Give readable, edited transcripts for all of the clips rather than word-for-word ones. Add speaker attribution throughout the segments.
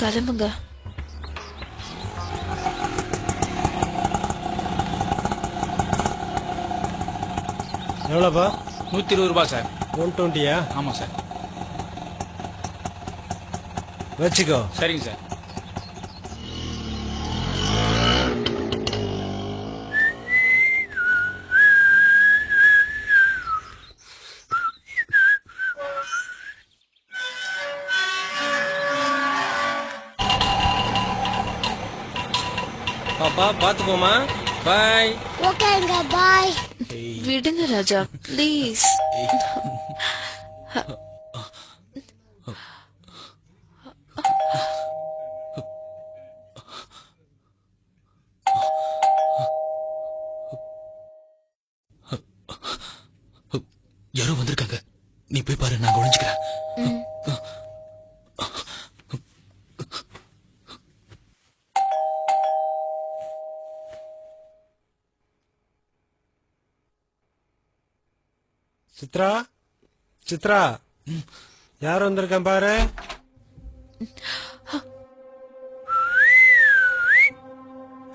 Speaker 1: கிளம்புங்க.
Speaker 2: எவ்வளோப்பா?
Speaker 3: 120 ரூபாய் சார்.
Speaker 2: 120யா?
Speaker 3: ஆமா சார்.
Speaker 2: வச்சுக்கோ.
Speaker 3: சரிங்க சார்.
Speaker 2: பாப்பா பாத்து போமா. பாய்.
Speaker 4: ஓகேங்க பாய்.
Speaker 1: விடுங்க ராஜா ப்ளீஸ்.
Speaker 5: யாரோ வந்திருக்காங்க, நீ போய் பாரு, நான் ஒழிஞ்சுக்கிறேன்.
Speaker 2: சித்ரா, சித்ரா, யார் வந்திருக்கேன் பாரு.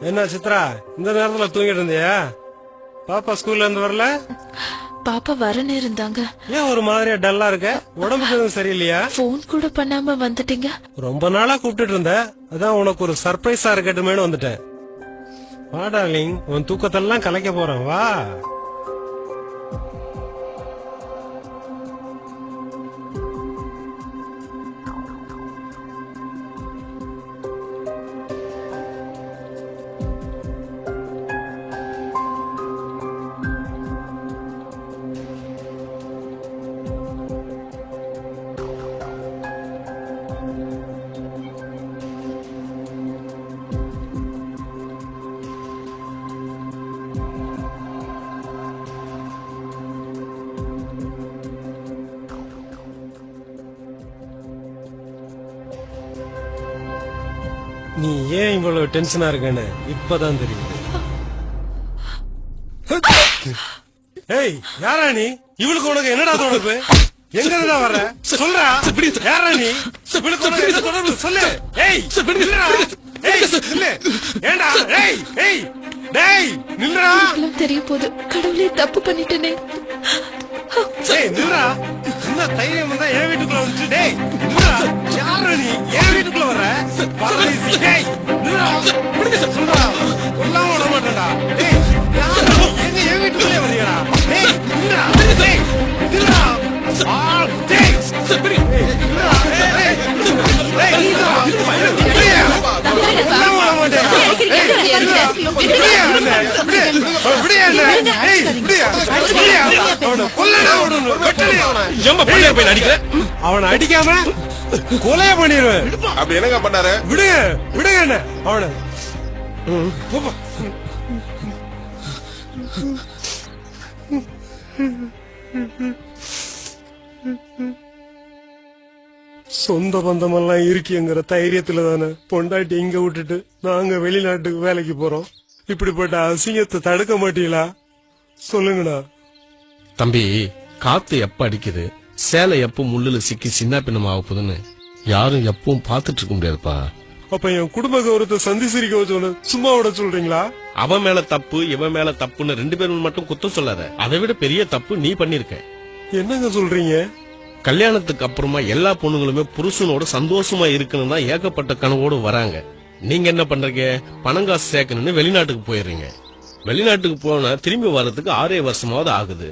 Speaker 2: என்ன சித்ரா, இந்த நேரத்துல தூங்கிட்டு இருந்தியா? பாப்பா ஸ்கூல்ல இருந்து வரல?
Speaker 1: பாப்பா வரன்னு இருந்தாங்க.
Speaker 2: ஏன் ஒரு மாதிரியா டல்லா இருக்க? உடம்புக்கு எதுவும் சரியில்லையா?
Speaker 1: போன் கூட பண்ணாம வந்துட்டீங்க.
Speaker 2: ரொம்ப நாளா கூப்பிட்டு இருந்த, அதான் உனக்கு ஒரு சர்ப்ரைஸா இருக்கட்டுமேனு வந்துட்டேன். வா டார்லிங், உன் தூக்கத்தெல்லாம் கலைக்க போறேன், வா. நீ ஏன் இவ்வளவு டென்ஷனா இருக்கன்னு இப்பதான் தெரியுது. ஏய், யாரா நீ? இவளுக்கு உனக்கு என்னடா தொடர்பு? எங்க இருந்தா வர சொல்றா? யாரா நீ? இவளுக்கு உனக்கு என்ன தொடர்பு சொல்லு. ஏய் நில்லுடா. ஏய் நில்லு. ஏண்டா? ஏய் ஏய் டேய் நில்லுடா.
Speaker 1: தெரிய போது. கடவுளே, தப்பு பண்ணிட்டேனே.
Speaker 2: ஏய் நில்லுடா. என்ன தைரியம் வந்தா என் வீட்டுக்குள்ள வந்து? டேய் நில்லுடா. யாரா நீ? என் வீட்டுக்குள்ள வர? பரதேசி. டேய் நில்லுடா. சொல்றா. கொல்லாம விட மாட்டேன்டா. டேய் யாரா நீ? எங்க என் வீட்டுக்குள்ளே வரீங்கடா? டேய் நில்லுடா. டேய் நில்லுடா. ஆ டேய் நில்லுடா. டேய் டேய் நில்லுடா. கொல்லாம விட மாட்டேன். அவனை அடிக்காம கொலைய பண்ணிடுவேன்.
Speaker 6: அப்படி என்னங்க பண்ணாரு?
Speaker 2: விடுங்க விடுங்க என்ன அவனை. சொந்த பந்தமெல்லாம் இருக்கிங்கிற தைரியத்துல தானே பொண்டாட்டி இங்க விட்டுட்டு நாங்க வெளிநாட்டுக்கு வேலைக்கு போறோம். இப்படிப்பட்ட அசிங்கத்தை தடுக்க மாட்டீங்களா? சொல்லுங்கண்ணா.
Speaker 7: தம்பி, காத்து எப்ப அடிக்குது, சேலை எப்ப முள்ளுல சிக்கி சின்ன பின்னம் ஆக போதுன்னு யாரும் எப்பவும் பாத்துட்டு இருக்க முடியாதுப்பா.
Speaker 2: அப்ப என் குடும்ப கௌரவத்தை சந்தி சிரிக்க வச்சோன்னு சும்மா விட சொல்றீங்களா?
Speaker 7: அவன் மேல தப்பு இவன் மேல தப்புன்னு ரெண்டு பேரும் மட்டும் குத்தம் சொல்லாத. அதை விட பெரிய தப்பு நீ பண்ணிருக்க.
Speaker 2: என்னங்க சொல்றீங்க?
Speaker 7: கல்யாணத்துக்கு அப்புறமா எல்லா பொண்ணுங்களுமே புருஷனோட சந்தோஷமா இருக்கணும் தான் ஏகப்பட்ட கனவோடு வராங்க. நீங்க என்ன பண்றீங்க? பணங்காசு சேர்க்கணும்னு வெளிநாட்டுக்கு போயிடுறீங்க. வெளிநாட்டுக்கு போனா திரும்பி வர்றதுக்கு 6 வருஷமாவது ஆகுது.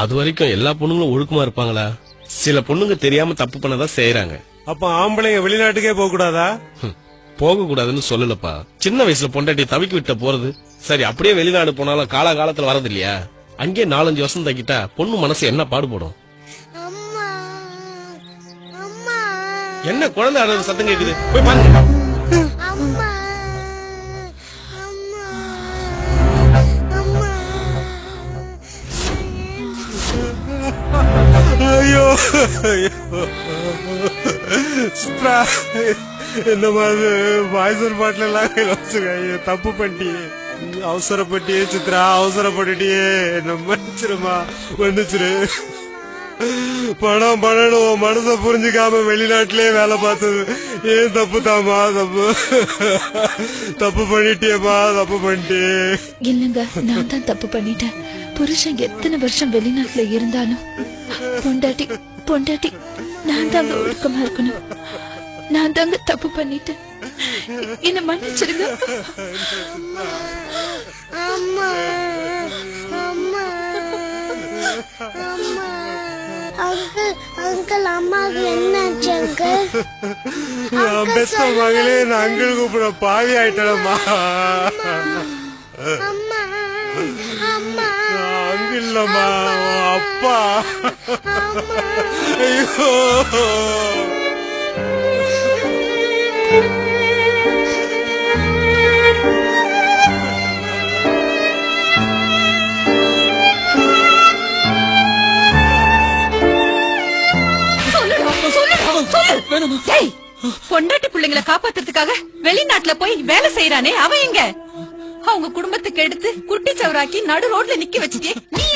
Speaker 7: அது வரைக்கும் எல்லா பொண்ணுங்களும் ஒழுக்கமா இருப்பாங்களா? சில பொண்ணுங்க தெரியாம தப்பு பண்ணதான் செய்யறாங்க.
Speaker 2: அப்ப ஆம்பளைங்க வெளிநாட்டுக்கே போக கூடாதா?
Speaker 7: போக கூடாதுன்னு சொல்லலப்பா. சின்ன வயசுல பொண்டாட்டி தவிக்கி விட்ட போறது சரி. அப்படியே வெளிநாடு போனாலும் காலகாலத்துல வரது இல்லையா? அங்கே 4-5 வருஷம் தக்கிட்டா பொண்ணு மனசு என்ன பாடுபடும்? என்ன குழந்தை அழுது சத்தம் கேக்குது? போய் பாருங்க.
Speaker 2: ஐயோ இந்த மாதிரி பாய்சர் பாட்டில் எல்லாம் தப்பு பண்ணிட்டியே, அவசரப்பட்டியே சித்ரா, அவசரப்பட்டுட்டியே. என்ன மன்னிச்சிருமா, மன்னிச்சிரு. பணம் பணம் உன் மனசை புரிஞ்சுக்காம வெளிநாட்டிலே வேலை பார்த்தது ஏன் தப்பு தாமா தப்பு தப்பு பண்ணிட்டியேமா தப்பு பண்ணிட்டே.
Speaker 1: இல்லங்க நான் தான் தப்பு பண்ணிட்டேன். புருஷன் எத்தனை வருஷம் வெளிநாட்டுல இருந்தாலும் பொண்டாட்டி பொண்டாட்டி நான் தாங்க ஒழுக்கமா இருக்கணும். நான் தாங்க தப்பு பண்ணிட்டேன். என்ன மன்னிச்சிருங்க.
Speaker 3: அம்மா அம்மா அம்மா அங்கிள் அங்கிள் அம்மாவுக்கு என்னாச்சு அங்கிள்?
Speaker 2: நான் பெத்த மகளே நான் அங்கிள் கூப்பிட பாவி ஆயிட்டேனம்மா.
Speaker 3: அம்மா அம்மா
Speaker 2: அங்கிள் இல்லம்மா அப்பா. ஐயோ
Speaker 4: பொண்டாட்டி பிள்ளைங்களை காப்பாத்துறதுக்காக வெளிநாட்டுல போய் வேலை செய்யறானே அவன் எங்க? அவங்க குடும்பத்துக்கு எடுத்து குட்டி சவராக்கி நடு ரோட்ல நிக்க வச்சுட்டே நீ